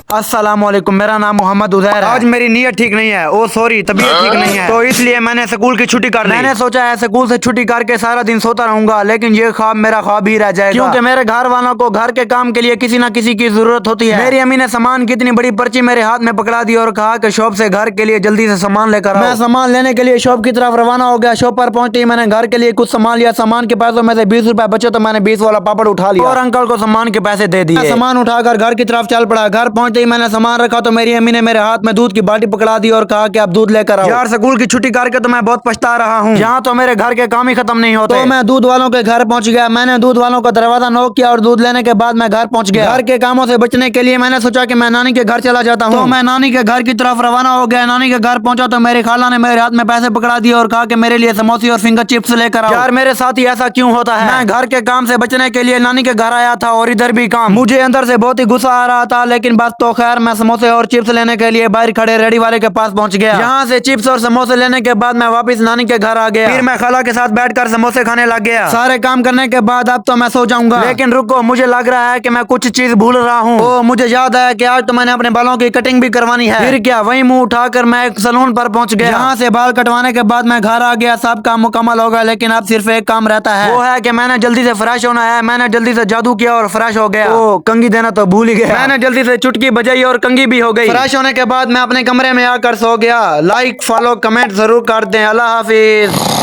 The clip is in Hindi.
अस्सलामुअलैकुम, मेरा नाम मोहम्मद उजैर है। आज मेरी नीयत ठीक नहीं है, ओ सॉरी तबीयत ठीक नहीं है, तो इसलिए मैंने स्कूल की छुट्टी कर ली। मैंने सोचा है स्कूल से छुट्टी करके सारा दिन सोता रहूंगा, लेकिन ये ख्वाब मेरा ख्वाब ही रह जाएगा, क्योंकि मेरे घर वालों को घर के काम के लिए किसी न किसी की जरूरत होती है। मेरी अम्मी ने सामान की इतनी बड़ी पर्ची मेरे हाथ में पकड़ा दी और कहा कि शॉप से घर के लिए जल्दी से सामान लेकर आओ। मैं सामान लेने के लिए शॉप की तरफ रवाना हो गया। शॉप पर पहुंचते ही मैंने घर के लिए कुछ सामान लिया। सामान के पैसों में से 20 रुपए बचे तो मैंने 20 वाला पापड़ उठा लिया और अंकल को सामान के पैसे दे दिए। सामान उठाकर घर की तरफ चल पड़ा। घर पहुंचते ही मैंने सामान रखा तो मेरी अम्मी ने मेरे हाथ में दूध की बाल्टी पकड़ा दी और कहा कि आप दूध लेकर आओ। यार स्कूल की छुट्टी करके तो मैं बहुत पछता रहा हूँ, यहाँ तो मेरे घर के काम ही खत्म नहीं होते। तो मैं दूध वालों के घर पहुंच गया। मैंने दूध वालों का दरवाजा नॉक किया और दूध लेने के बाद मैं घर पहुंच गया। घर के कामों से बचने के लिए मैंने सोचा कि मैं नानी के घर चला जाता हूँ। तो मैं नानी के घर की तरफ रवाना हो गया। नानी के घर पहुंचा तो मेरी खाला ने मेरे हाथ में पैसे पकड़ा दिए और कहा कि मेरे लिए समोसे और फिंगर चिप्स लेकर आओ। यार मेरे साथ ही ऐसा क्यों होता है? मैं घर के काम से बचने के लिए नानी के घर आया था और इधर भी काम। मुझे अंदर से बहुत ही गुस्सा आ रहा था, लेकिन बस तो खैर मैं समोसे और चिप्स लेने के लिए बाहर खड़े रेडी वाले के पास पहुंच गया। यहाँ से चिप्स और समोसे लेने के बाद मैं वापस नानी के घर आ गया। फिर मैं खाला के साथ बैठकर समोसे खाने लग गया। सारे काम करने के बाद अब तो मैं सो जाऊंगा, लेकिन रुको, मुझे लग रहा है कि मैं कुछ चीज भूल रहा हूँ। ओ मुझे याद आया कि आज तो मैंने अपने बालों की कटिंग भी करवानी है। फिर क्या, वही मुंह उठाकर मैं एक सैलून पर पहुंच गया। यहाँ से बाल कटवाने के बाद मैं घर आ गया। सब काम मुकम्मल हो गया, लेकिन अब सिर्फ एक काम रहता है, वो है कि मैंने जल्दी से फ्रेश होना है। मैंने जल्दी से जादू किया और फ्रेश हो गया। ओ कंघी देना तो भूल ही गया। मैंने जल्दी से चुटकी बजाई और कंघी भी हो गई। फ्रेश होने के बाद मैं अपने कमरे में आकर सो गया। लाइक फॉलो कमेंट जरूर कर दें। अल्लाह हाफिज।